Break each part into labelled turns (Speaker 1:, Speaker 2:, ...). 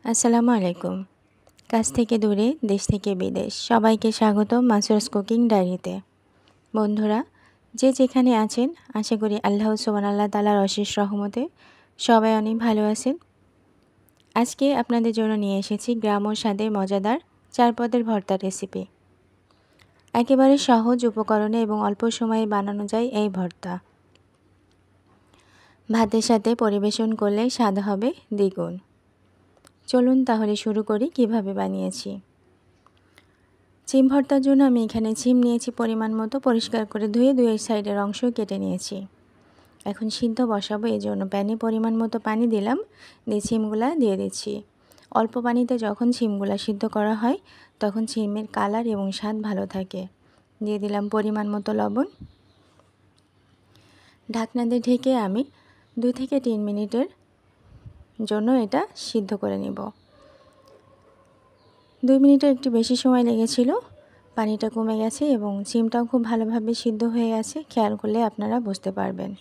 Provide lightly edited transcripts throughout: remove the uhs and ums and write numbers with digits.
Speaker 1: আসসালামু আলাইকুম। কাছ থেকে দূরে, দেশ থেকে বিদেশ সবাইকে স্বাগতম মাসুরাস কুকিং ডায়েরিতে। বন্ধুরা, যে যেখানে আছেন আশা করি আল্লাহ সুবহানাহু তাআলার অশেষ রহমতে সবাই অনেক ভালো আছেন। আজকে আপনাদের জন্য নিয়ে এসেছি গ্রাম্য স্বাদের মজাদার 4 পদের ভর্তা রেসিপি। একেবারে সহজ উপকরণে এবং অল্প সময়ে বানানো যায় এই ভর্তা। ভাতের সাথে পরিবেশন করলে স্বাদ হবে দ্বিগুণ। চলুন তাহলে শুরু করি কিভাবে বানিয়েছি। সিম ভর্তার জন্য আমি এখানে সিম নিয়েছি পরিমাণ মতো, পরিষ্কার করে ধুয়ে দুই সাইডের অংশ কেটে নিয়েছি। এখন সিদ্ধ বসাবো, এই জন্য প্যানে পরিমাণ মতো পানি দিলাম, দিয়ে সিমগুলা দিয়ে দিচ্ছি। অল্প পানিতে যখন সিমগুলা সিদ্ধ করা হয় তখন সিমের কালার এবং স্বাদ ভালো থাকে। দিয়ে দিলাম পরিমাণ মতো লবণ। ঢাকনা দিয়ে ঢেকে আমি 2 থেকে 3 মিনিটের জন্য এটা সিদ্ধ করে নেব। 2 মিনিটের একটু বেশি সময় লেগেছিল। পানিটা কমে গেছে এবং সিমটাও খুব ভালোভাবে সিদ্ধ হয়ে গেছে, খেয়াল করলে আপনারা বুঝতে পারবেন।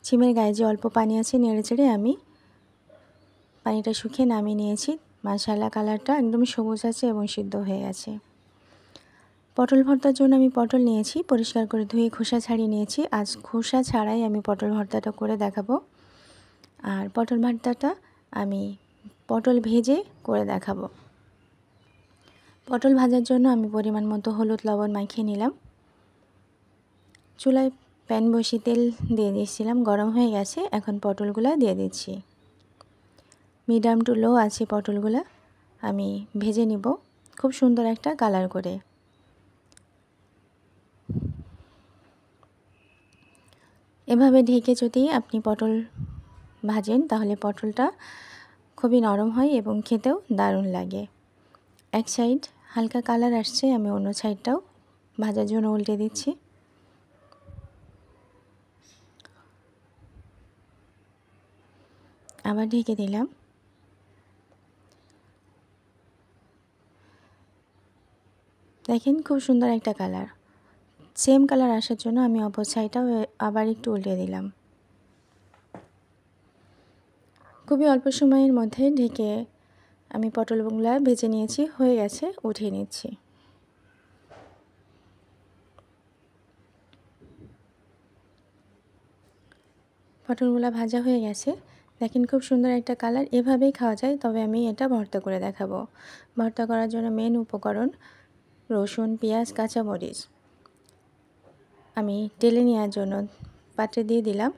Speaker 1: সিমের গায়ে যে অল্প পানি আছে নেড়েচেড়ে আমি পানিটা শুকিয়ে নামিয়ে নিয়েছি। মাশাআল্লাহ, কালারটা একদম সবুজ আছে এবং সিদ্ধ হয়ে গেছে। পটল ভর্তার জন্য আমি পটল নিয়েছি, পরিষ্কার করে ধুয়ে খোসা ছাড়িয়ে নিয়েছি। আজ খোসা ছাড়াই আমি পটল ভর্তাটা করে দেখাবো। আর পটল ভর্তাটা আমি পটল ভেজে করে দেখাবো। পটল ভাজার জন্য আমি পরিমাণ মতো হলুদ লবণ মাখিয়ে নিলাম। চুলায় প্যান বসিয়ে তেল দিয়ে দিয়েছিলাম, গরম হয়ে গেছে। এখন পটলগুলো দিয়ে দিচ্ছি। মিডিয়াম টু লো আছে পটলগুলো আমি ভেজে নিব খুব সুন্দর একটা কালার করে। এভাবে ঢেকে যদি আপনি পটল ভাজেন তাহলে পটলটা খুবই নরম হয় এবং খেতেও দারুণ লাগে। এক সাইড হালকা কালার আসছে, আমি অন্য সাইডটাও ভাজার জন্য উল্টে দিচ্ছি। আবার ঢেকে দিলাম। দেখেন খুব সুন্দর একটা কালার। সেম কালার আসার জন্য আমি অপর সাইডটাও আবার একটু উল্টে দিলাম। খুবই অল্প সময়ের মধ্যে ঢেকে আমি পটলগুলো ভেজে নিয়েছি, হয়ে গেছে, উঠিয়ে নিচ্ছি। পটলগুলো ভাজা হয়ে গেছে, দেখেন খুব সুন্দর একটা কালার। এভাবেই খাওয়া যায়, তবে আমি এটা ভর্তা করে দেখাবো। ভর্তা করার জন্য মেন উপকরণ রসুন, পেঁয়াজ, কাঁচামরিচ। আমি টেলে নেওয়ার জন্য পাত্রে দিয়ে দিলাম।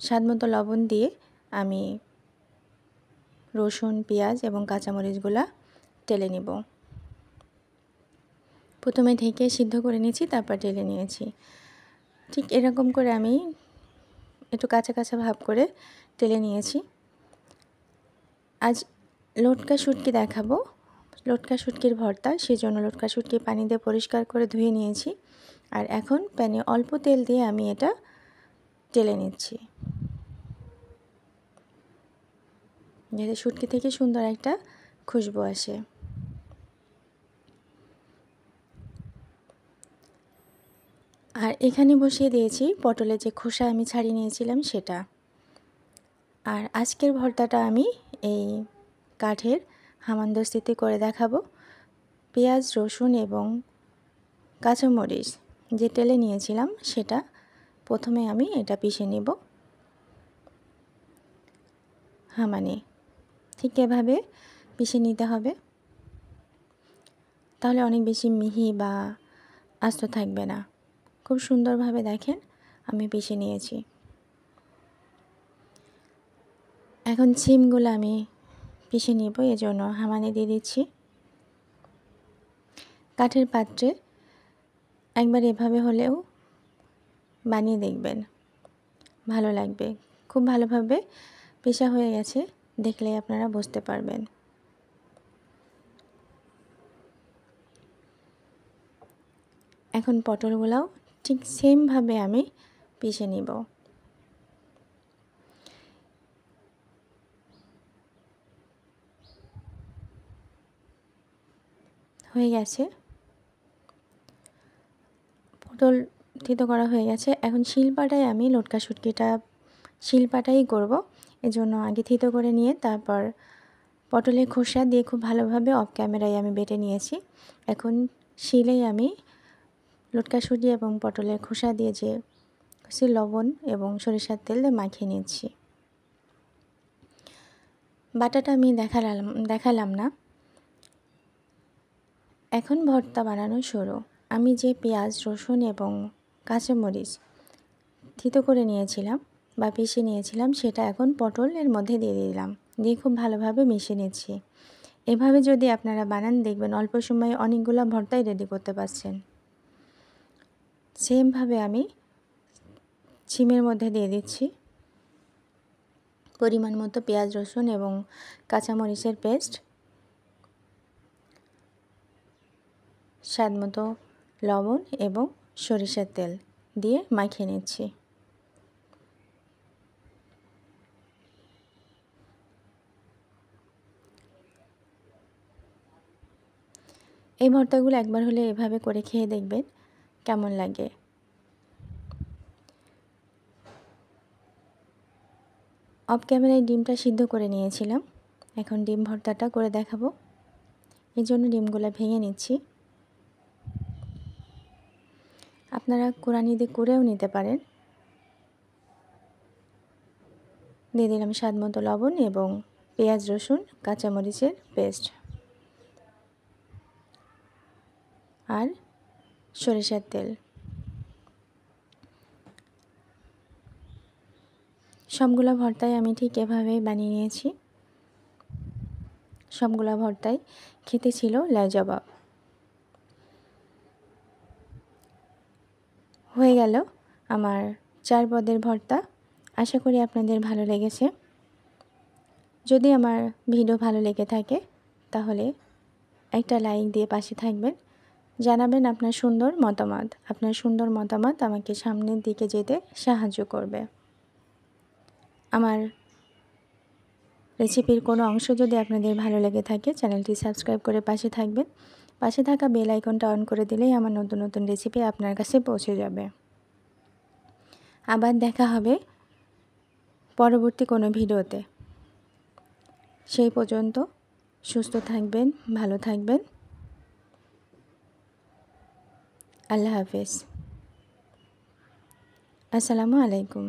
Speaker 1: স্বাদমতো লবণ দিয়ে আমি রসুন, পেঁয়াজ এবং কাঁচামরিচগুলো টেলে নেব। প্রথমে ঢেকে সিদ্ধ করে নিয়েছি, তারপর টেলে নিয়েছি। ঠিক এরকম করে আমি একটু কাঁচা কাঁচা ভাব করে টেলে নিয়েছি। আজ লটকা শুটকি দেখাবো, লটকা শুটকির ভর্তা। সেজন্য লটকা শুটকি পানি দিয়ে পরিষ্কার করে ধুয়ে নিয়েছি। আর এখন প্যানে অল্প তেল দিয়ে আমি এটা টেলে নিচ্ছি, যাতে শুটকি থেকে সুন্দর একটা খুশবু আসে। আর এখানে বসিয়ে দিয়েছি পটলের যে খোসা আমি ছাড়িয়ে নিয়েছিলাম সেটা। আর আজকের ভর্তাটা আমি এই কাঠের হামানদিস্তাতে করে দেখাবো। পেঁয়াজ, রসুন এবং কাঁচামরিচ যে টেলে নিয়েছিলাম সেটা প্রথমে আমি এটা পিষে নেব হামানে। ঠিক এভাবে পিষে নিতে হবে, তাহলে অনেক বেশি মিহি বা আস্ত থাকবে না। খুব সুন্দরভাবে দেখেন আমি পিষে নিয়েছি। এখন সিমগুলো আমি পিষে নেব, এজন্য হামানে দিয়ে দিচ্ছি। কাঠের পাত্রে একবার এভাবে হলেও বানিয়ে দেখবেন, ভালো লাগবে। খুব ভালোভাবে পেশা হয়ে গেছে, দেখলেই আপনারা বুঝতে পারবেন। এখন পটলগুলোও ঠিক সেমভাবে আমি পিষে নিব। হয়ে গেছে, পটল থেতো করা হয়ে গেছে। এখন শিলপাটায় আমি লটকা শুটকিটা শিলপাটাই করব, এজন্য আগে থিতো করে নিয়ে তারপর পটলের খোসা দিয়ে খুব ভালোভাবে অফ ক্যামেরায় আমি বেটে নিয়েছি। এখন শিলেই আমি লটকাশুঁটি এবং পটলের খোসা দিয়ে যে লবণ এবং সরিষার তেল দিয়ে মাখিয়ে নিচ্ছি। বাটাটা আমি দেখালাম না। এখন ভর্তা বানানো শুরু। আমি যে পেঁয়াজ, রসুন এবং কাঁচামরিচ থিতো করে নিয়েছিলাম বা পিষে নিয়েছিলাম সেটা এখন পটলের মধ্যে দিয়ে দিলাম, দিয়ে খুব ভালোভাবে মিশিয়ে নিচ্ছি। এভাবে যদি আপনারা বানান দেখবেন অল্প সময়ে অনেকগুলো ভর্তাই রেডি করতে পারছেন। সেমভাবে আমি সিমের মধ্যে দিয়ে দিচ্ছি পরিমাণ মতো পেঁয়াজ, রসুন এবং কাঁচামরিচের পেস্ট, স্বাদ মতো লবণ এবং সরিষার তেল দিয়ে মাখিয়ে নিচ্ছি। এই ভর্তাগুলো একবার হলে এভাবে করে খেয়ে দেখবেন কেমন লাগে। অফ ক্যামেরায় ডিমটা সিদ্ধ করে নিয়েছিলাম, এখন ডিম ভর্তাটা করে দেখাবো। এই জন্য ডিমগুলো ভেঙে নিচ্ছি। আপনারা কোরানি দিয়ে করেও নিতে পারেন। দিয়ে দিলাম স্বাদ মতো লবণ এবং পেঁয়াজ, রসুন, কাঁচামরিচের পেস্ট আর সরিষার তেল। সবগুলো ভর্তাই আমি ঠিক এভাবেই বানিয়ে নিয়েছি। সবগুলো ভর্তাই খেতে ছিল লাজবাব। হয়ে গেল আমার 4 পদের ভর্তা। আশা করি আপনাদের ভালো লেগেছে। যদি আমার ভিডিও ভালো লেগে থাকে তাহলে একটা লাইক দিয়ে পাশে থাকবেন। জানাবেন আপনার সুন্দর মতামত। আপনার সুন্দর মতামত আমাকে সামনের দিকে যেতে সাহায্য করবে। আমার রেসিপির কোনো অংশ যদি আপনাদের ভালো লেগে থাকে চ্যানেলটি সাবস্ক্রাইব করে পাশে থাকবেন। পাশে থাকা বেল আইকনটা অন করে দিলেই আমার নতুন নতুন রেসিপি আপনার কাছে পৌঁছে যাবে। আবার দেখা হবে পরবর্তী কোনো ভিডিওতে। সেই পর্যন্ত সুস্থ থাকবেন, ভালো থাকবেন। আল্লাহ হাফেজ। আসসালামু আলাইকুম।